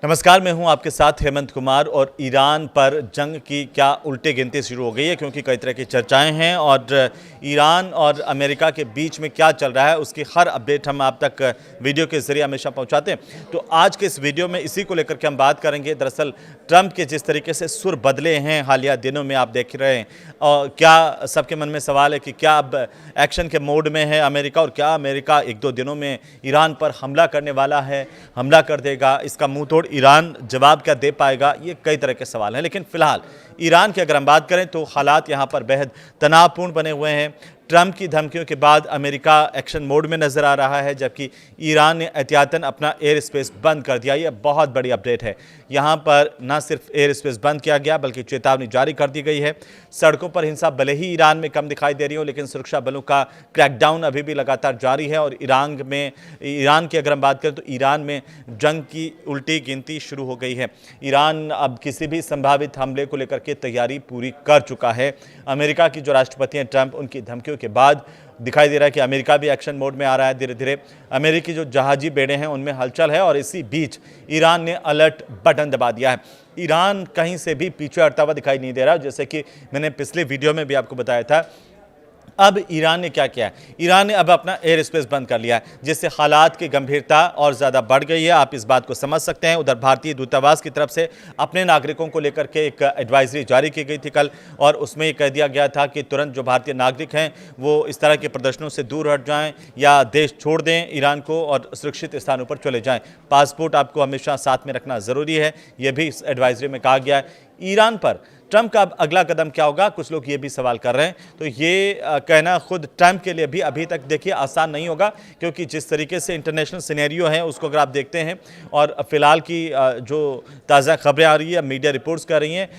नमस्कार, मैं हूं आपके साथ हेमंत कुमार। और ईरान पर जंग की क्या उल्टे गिनती शुरू हो गई है, क्योंकि कई तरह की चर्चाएं हैं और ईरान और अमेरिका के बीच में क्या चल रहा है उसकी हर अपडेट हम आप तक वीडियो के जरिए हमेशा पहुंचाते हैं। तो आज के इस वीडियो में इसी को लेकर के हम बात करेंगे। दरअसल ट्रंप के जिस तरीके से सुर बदले हैं हालिया दिनों में, आप देख रहे हैं, और क्या सबके मन में सवाल है कि क्या अब एक्शन के मोड में है अमेरिका, और क्या अमेरिका एक दो दिनों में ईरान पर हमला करने वाला है, हमला कर देगा, इसका मुंह तोड़ ईरान जवाब क्या दे पाएगा, ये कई तरह के सवाल हैं। लेकिन फिलहाल ईरान की अगर हम बात करें तो हालात यहाँ पर बेहद तनावपूर्ण बने हुए हैं। ट्रंप की धमकियों के बाद अमेरिका एक्शन मोड में नजर आ रहा है, जबकि ईरान ने एहतियातन अपना एयर स्पेस बंद कर दिया। यह बहुत बड़ी अपडेट है। यहाँ पर न सिर्फ एयर स्पेस बंद किया गया बल्कि चेतावनी जारी कर दी गई है। सड़कों पर हिंसा भले ही ईरान में कम दिखाई दे रही हो, लेकिन सुरक्षा बलों का क्रैकडाउन अभी भी लगातार जारी है। और ईरान की अगर हम बात करें तो ईरान में जंग की उल्टी गिनती शुरू हो गई है। ईरान अब किसी भी संभावित हमले को लेकर के तैयारी पूरी कर चुका है। अमेरिका की जो राष्ट्रपति हैं ट्रंप, उनकी धमकियों के बाद दिखाई दे रहा है कि अमेरिका भी एक्शन मोड में आ रहा है। धीरे धीरे अमेरिकी जो जहाजी बेड़े हैं उनमें हलचल है, और इसी बीच ईरान ने अलर्ट बटन दबा दिया है। ईरान कहीं से भी पीछे हटता हुआ दिखाई नहीं दे रहा, जैसे कि मैंने पिछले वीडियो में भी आपको बताया था। अब ईरान ने क्या किया है, ईरान ने अब अपना एयर स्पेस बंद कर लिया है, जिससे हालात की गंभीरता और ज़्यादा बढ़ गई है। आप इस बात को समझ सकते हैं। उधर भारतीय दूतावास की तरफ से अपने नागरिकों को लेकर के एक एडवाइजरी जारी की गई थी कल, और उसमें ये कह दिया गया था कि तुरंत जो भारतीय नागरिक हैं वो इस तरह के प्रदर्शनों से दूर हट जाएं या देश छोड़ दें ईरान को, और सुरक्षित स्थानों पर चले जाएं। पासपोर्ट आपको हमेशा साथ में रखना ज़रूरी है, यह भी इस एडवाइजरी में कहा गया है। ईरान पर ट्रंप का अब अगला कदम क्या होगा, कुछ लोग ये भी सवाल कर रहे हैं। तो ये कहना खुद ट्रंप के लिए भी अभी तक देखिए आसान नहीं होगा, क्योंकि जिस तरीके से इंटरनेशनल सिनेरियो है उसको अगर आप देखते हैं, और फिलहाल की जो ताज़ा खबरें आ रही है, मीडिया रिपोर्ट्स कर रही हैं,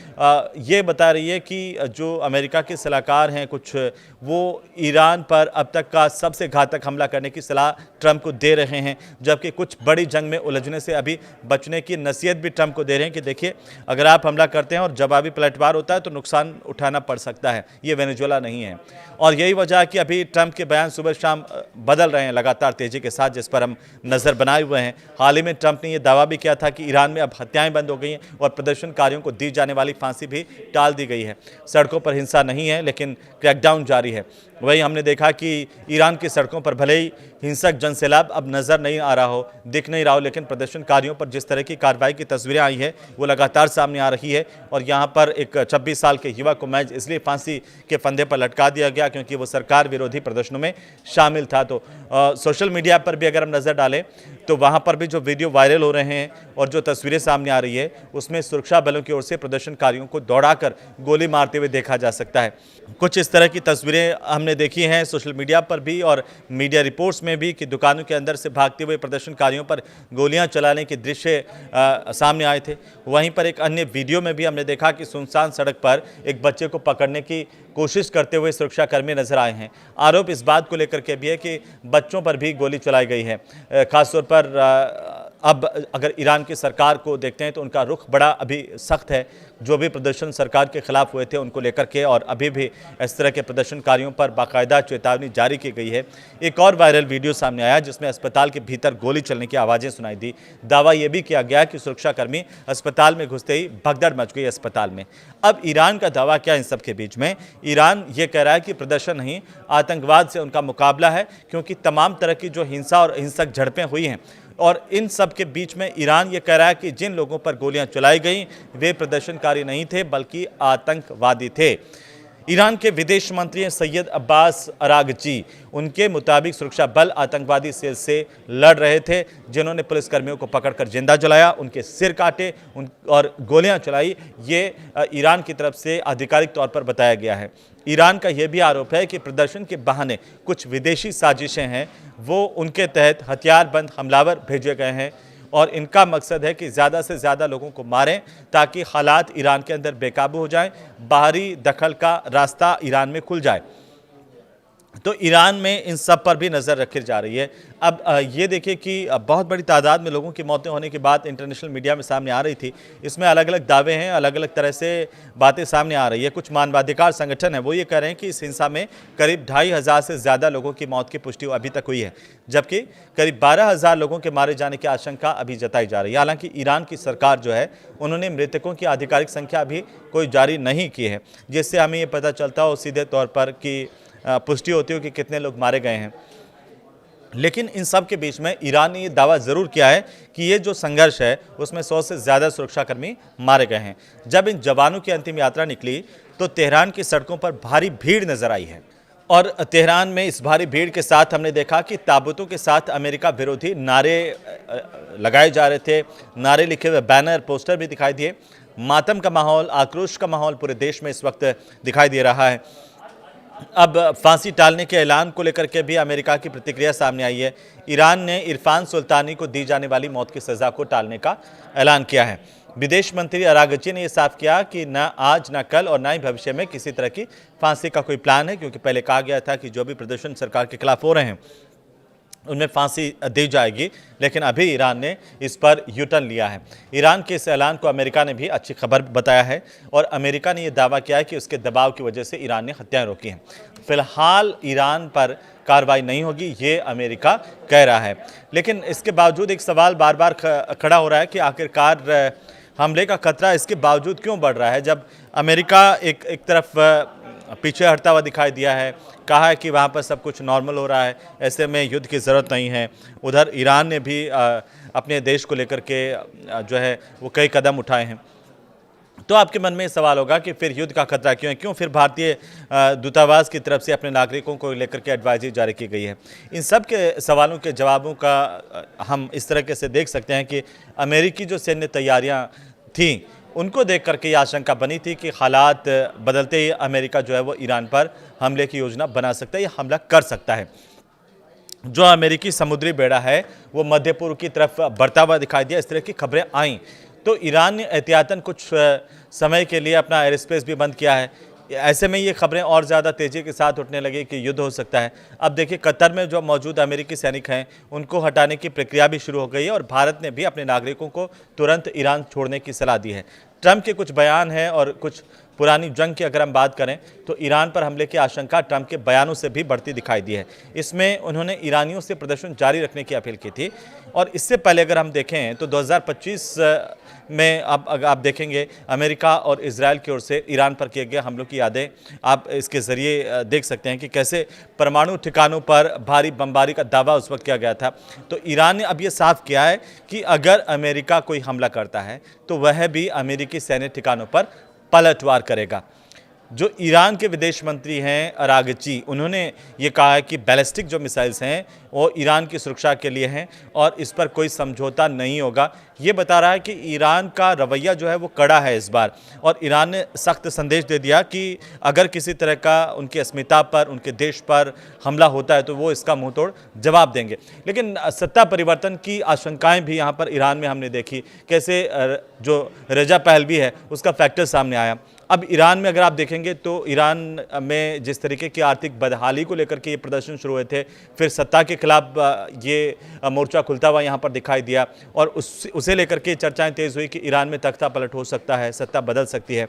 ये बता रही है कि जो अमेरिका के सलाहकार हैं कुछ, वो ईरान पर अब तक का सबसे घातक हमला करने की सलाह ट्रंप को दे रहे हैं, जबकि कुछ बड़ी जंग में उलझने से अभी बचने की नसीहत भी ट्रंप को दे रहे हैं कि देखिए, अगर आप हमला करते हैं और जवाबी पलटवार होता है तो नुकसान उठाना पड़ सकता है। ये वेनेजुएला नहीं है। और यही वजह है कि अभी ट्रंप के बयान सुबह शाम बदल रहे हैं लगातार तेजी के साथ, जिस पर हम नजर बनाए हुए हैं। हाल ही में ट्रंप ने यह दावा भी किया था कि ईरान में अब हत्याएं बंद हो गई हैं और प्रदर्शनकारियों को दी जाने वाली फांसी भी टाल दी गई है। सड़कों पर हिंसा नहीं है, लेकिन क्रैकडाउन जारी है। वही हमने देखा कि ईरान की सड़कों पर भले ही हिंसक जनसैलाब अब नजर नहीं आ रहा हो, दिख नहीं रहा हो, लेकिन प्रदर्शनकारियों पर जिस तरह की कार्रवाई की तस्वीरें आई है वो लगातार सामने आ रही है। और यहाँ पर एक 26 साल के युवक को मैच इसलिए फांसी के फंदे पर लटका दिया गया क्योंकि वो सरकार विरोधी प्रदर्शनों में शामिल था। तो सोशल मीडिया पर भी अगर हम नज़र डालें तो वहाँ पर भी जो वीडियो वायरल हो रहे हैं और जो तस्वीरें सामने आ रही है उसमें सुरक्षा बलों की ओर से प्रदर्शनकारियों को दौड़ाकर गोली मारते हुए देखा जा सकता है। कुछ इस तरह की तस्वीरें हमने देखी हैं सोशल मीडिया पर भी और मीडिया रिपोर्ट्स में भी, कि दुकानों के अंदर से भागते हुए प्रदर्शनकारियों पर गोलियां चलाने के दृश्य सामने आए थे। वहीं पर एक अन्य वीडियो में भी हमने देखा कि सुनसान सड़क पर एक बच्चे को पकड़ने की कोशिश करते हुए सुरक्षाकर्मी नजर आए हैं। आरोप इस बात को लेकर के भी है कि बच्चों पर भी गोली चलाई गई है। खासतौर पर अब अगर ईरान की सरकार को देखते हैं तो उनका रुख बड़ा अभी सख्त है। जो भी प्रदर्शन सरकार के खिलाफ हुए थे उनको लेकर के, और अभी भी इस तरह के प्रदर्शनकारियों पर बाकायदा चेतावनी जारी की गई है। एक और वायरल वीडियो सामने आया जिसमें अस्पताल के भीतर गोली चलने की आवाज़ें सुनाई दी। दावा यह भी किया गया कि सुरक्षाकर्मी अस्पताल में घुसते ही भगदड़ मच गई अस्पताल में। अब ईरान का दावा क्या इन सब के बीच में? ईरान ये कह रहा है कि प्रदर्शन नहीं, आतंकवाद से उनका मुकाबला है, क्योंकि तमाम तरह की जो हिंसा और हिंसक झड़पें हुई हैं, और इन सब के बीच में ईरान ये कह रहा है कि जिन लोगों पर गोलियां चलाई गईं वे प्रदर्शनकारी नहीं थे बल्कि आतंकवादी थे। ईरान के विदेश मंत्री सैयद अब्बास अरागची, उनके मुताबिक सुरक्षा बल आतंकवादी सेल से लड़ रहे थे, जिन्होंने पुलिसकर्मियों को पकड़कर जिंदा जलाया, उनके सिर काटे और गोलियां चलाई। ये ईरान की तरफ से आधिकारिक तौर पर बताया गया है। ईरान का यह भी आरोप है कि प्रदर्शन के बहाने कुछ विदेशी साजिशें हैं, वो उनके तहत हथियारबंद हमलावर भेजे गए हैं, और इनका मकसद है कि ज़्यादा से ज़्यादा लोगों को मारें ताकि हालात ईरान के अंदर बेकाबू हो जाएं, बाहरी दखल का रास्ता ईरान में खुल जाए। तो ईरान में इन सब पर भी नज़र रखी जा रही है। अब ये देखिए कि बहुत बड़ी तादाद में लोगों की मौतें होने की बात इंटरनेशनल मीडिया में सामने आ रही थी। इसमें अलग अलग दावे हैं, अलग अलग तरह से बातें सामने आ रही है। कुछ मानवाधिकार संगठन है वो ये कह रहे हैं कि इस हिंसा में करीब 2,500 से ज़्यादा लोगों की मौत की पुष्टि अभी तक हुई है, जबकि करीब 12,000 लोगों के मारे जाने की आशंका अभी जताई जा रही है। हालांकि ईरान की सरकार जो है उन्होंने मृतकों की आधिकारिक संख्या अभी कोई जारी नहीं की है, जिससे हमें ये पता चलता हो सीधे तौर पर कि पुष्टि होती हो कि कितने लोग मारे गए हैं। लेकिन इन सब के बीच में ईरान ने ये दावा ज़रूर किया है कि ये जो संघर्ष है उसमें 100 से ज़्यादा सुरक्षाकर्मी मारे गए हैं। जब इन जवानों की अंतिम यात्रा निकली तो तेहरान की सड़कों पर भारी भीड़ नजर आई है और तेहरान में इस भारी भीड़ के साथ हमने देखा कि ताबूतों के साथ अमेरिका विरोधी नारे लगाए जा रहे थे, नारे लिखे हुए बैनर पोस्टर भी दिखाई दिए। मातम का माहौल, आक्रोश का माहौल पूरे देश में इस वक्त दिखाई दे रहा है। अब फांसी टालने के ऐलान को लेकर के भी अमेरिका की प्रतिक्रिया सामने आई है। ईरान ने इरफान सुल्तानी को दी जाने वाली मौत की सज़ा को टालने का ऐलान किया है। विदेश मंत्री अरागची ने यह साफ किया कि न आज, न कल और न ही भविष्य में किसी तरह की फांसी का कोई प्लान है, क्योंकि पहले कहा गया था कि जो भी प्रदर्शन सरकार के खिलाफ हो रहे हैं उनमें फांसी दी जाएगी, लेकिन अभी ईरान ने इस पर यू टर्न लिया है। ईरान के इस ऐलान को अमेरिका ने भी अच्छी खबर बताया है और अमेरिका ने यह दावा किया है कि उसके दबाव की वजह से ईरान ने हत्याएं रोकी हैं। फिलहाल ईरान पर कार्रवाई नहीं होगी, ये अमेरिका कह रहा है। लेकिन इसके बावजूद एक सवाल बार बार खड़ा हो रहा है कि आखिरकार हमले का खतरा इसके बावजूद क्यों बढ़ रहा है, जब अमेरिका एक तरफ पीछे हटता हुआ दिखाई दिया है, कहा है कि वहाँ पर सब कुछ नॉर्मल हो रहा है, ऐसे में युद्ध की ज़रूरत नहीं है। उधर ईरान ने भी अपने देश को लेकर के जो है वो कई कदम उठाए हैं। तो आपके मन में सवाल होगा कि फिर युद्ध का खतरा क्यों है, क्यों फिर भारतीय दूतावास की तरफ से अपने नागरिकों को लेकर के एडवाइजरी जारी की गई है। इन सब के सवालों के जवाबों का हम इस तरीके से देख सकते हैं कि अमेरिकी जो सैन्य तैयारियां थीं उनको देख करके ये आशंका बनी थी कि हालात बदलते ही अमेरिका जो है वो ईरान पर हमले की योजना बना सकता है या हमला कर सकता है। जो अमेरिकी समुद्री बेड़ा है वो मध्य पूर्व की तरफ बढ़ता हुआ दिखाई दिया, इस तरह की खबरें आईं तो ईरान ने एहतियातन कुछ समय के लिए अपना एयर स्पेस भी बंद किया है। ऐसे में ये खबरें और ज़्यादा तेज़ी के साथ उठने लगी कि युद्ध हो सकता है। अब देखिए कतर में जो मौजूद अमेरिकी सैनिक हैं उनको हटाने की प्रक्रिया भी शुरू हो गई है और भारत ने भी अपने नागरिकों को तुरंत ईरान छोड़ने की सलाह दी है। ट्रंप के कुछ बयान हैं और कुछ पुरानी जंग की अगर हम बात करें तो ईरान पर हमले की आशंका ट्रंप के बयानों से भी बढ़ती दिखाई दी है। इसमें उन्होंने ईरानियों से प्रदर्शन जारी रखने की अपील की थी और इससे पहले अगर हम देखें तो 2025 में अब आप देखेंगे अमेरिका और इजराइल की ओर से ईरान पर किए गए हमलों की यादें आप इसके ज़रिए देख सकते हैं कि कैसे परमाणु ठिकानों पर भारी बमबारी का दावा उस वक्त किया गया था। तो ईरान ने अब ये साफ किया है कि अगर अमेरिका कोई हमला करता है तो वह भी अमेरिकी सैन्य ठिकानों पर पलटवार करेगा। जो ईरान के विदेश मंत्री हैं अरागची, उन्होंने ये कहा है कि बैलिस्टिक जो मिसाइल्स हैं वो ईरान की सुरक्षा के लिए हैं और इस पर कोई समझौता नहीं होगा। ये बता रहा है कि ईरान का रवैया जो है वो कड़ा है इस बार और ईरान ने सख्त संदेश दे दिया कि अगर किसी तरह का उनकी अस्मिता पर, उनके देश पर हमला होता है तो वो इसका मुंहतोड़ जवाब देंगे। लेकिन सत्ता परिवर्तन की आशंकाएं भी यहाँ पर ईरान में हमने देखी, कैसे जो रजा पहलवी है उसका फैक्टर सामने आया। अब ईरान में अगर आप देखेंगे तो ईरान में जिस तरीके की आर्थिक बदहाली को लेकर के ये प्रदर्शन शुरू हुए थे, फिर सत्ता के खिलाफ ये मोर्चा खुलता हुआ यहाँ पर दिखाई दिया और उसे लेकर के चर्चाएं तेज़ हुई कि ईरान में तख्ता पलट हो सकता है, सत्ता बदल सकती है।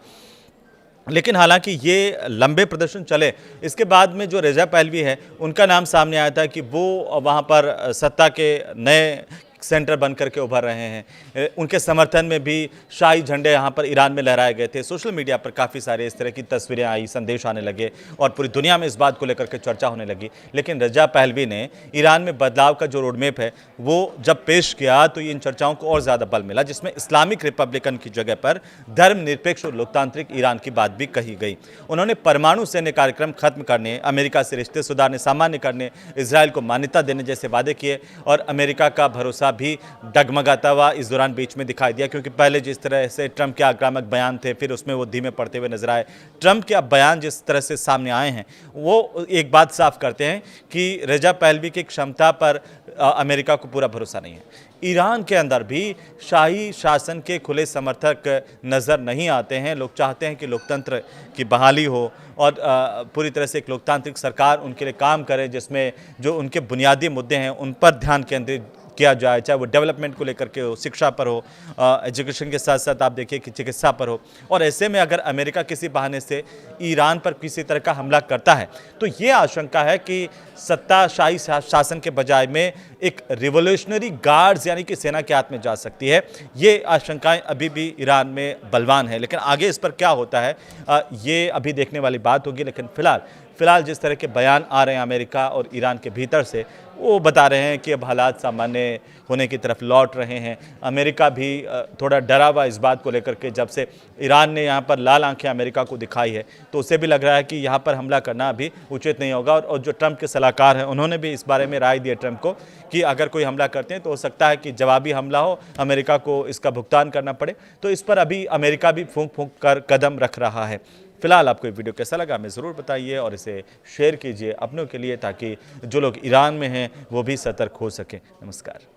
लेकिन हालांकि ये लंबे प्रदर्शन चले, इसके बाद में जो रजा पहलवी है उनका नाम सामने आया था कि वो वहाँ पर सत्ता के नए सेंटर बन करके उभर रहे हैं। उनके समर्थन में भी शाही झंडे यहाँ पर ईरान में लहराए गए थे। सोशल मीडिया पर काफ़ी सारे इस तरह की तस्वीरें आई, संदेश आने लगे और पूरी दुनिया में इस बात को लेकर के चर्चा होने लगी। लेकिन रजा पहलवी ने ईरान में बदलाव का जो रोडमैप है वो जब पेश किया तो इन चर्चाओं को और ज़्यादा बल मिला, जिसमें इस्लामिक रिपब्लिकन की जगह पर धर्मनिरपेक्ष और लोकतांत्रिक ईरान की बात भी कही गई। उन्होंने परमाणु सैन्य कार्यक्रम खत्म करने, अमेरिका से रिश्ते सुधारने, सामान्य करने, इसराइल को मान्यता देने जैसे वादे किए और अमेरिका का भरोसा मुद्दा भी डगमगाता हुआ इस दौरान बीच में दिखाई दिया, क्योंकि पहले जिस तरह से ट्रंप के आक्रामक बयान थे फिर उसमें वो धीमे पड़ते हुए नजर आए। ट्रंप के अब बयान जिस तरह से सामने आए हैं वो एक बात साफ करते हैं कि रजा पहलवी की क्षमता पर अमेरिका को पूरा भरोसा नहीं है। ईरान के अंदर भी शाही शासन के खुले समर्थक नज़र नहीं आते हैं। लोग चाहते हैं कि लोकतंत्र की बहाली हो और पूरी तरह से एक लोकतांत्रिक सरकार उनके लिए काम करे, जिसमें जो उनके बुनियादी मुद्दे हैं उन पर ध्यान केंद्रित किया जाए, चाहे वो डेवलपमेंट को लेकर के हो, शिक्षा पर हो, एजुकेशन के साथ साथ आप देखिए कि चिकित्सा पर हो। और ऐसे में अगर अमेरिका किसी बहाने से ईरान पर किसी तरह का हमला करता है तो ये आशंका है कि सत्ताशाही शासन के बजाय में एक रिवोल्यूशनरी गार्ड्स यानी कि सेना के हाथ में जा सकती है। ये आशंकाएं अभी भी ईरान में बलवान है, लेकिन आगे इस पर क्या होता है ये अभी देखने वाली बात होगी। लेकिन फिलहाल जिस तरह के बयान आ रहे हैं अमेरिका और ईरान के भीतर से, वो बता रहे हैं कि अब हालात सामान्य होने की तरफ लौट रहे हैं। अमेरिका भी थोड़ा डरा हुआ इस बात को लेकर के, जब से ईरान ने यहाँ पर लाल आंखें अमेरिका को दिखाई है तो उसे भी लग रहा है कि यहाँ पर हमला करना अभी उचित नहीं होगा। और जो ट्रंप के सलाहकार हैं उन्होंने भी इस बारे में राय दी है ट्रंप को कि अगर कोई हमला करते हैं तो हो सकता है कि जवाबी हमला हो, अमेरिका को इसका भुगतान करना पड़े। तो इस पर अभी अमेरिका भी फूंक फूंक कर कदम रख रहा है। फिलहाल आपको ये वीडियो कैसा लगा हमें ज़रूर बताइए और इसे शेयर कीजिए अपनों के लिए, ताकि जो लोग ईरान में हैं वो भी सतर्क हो सकें। नमस्कार।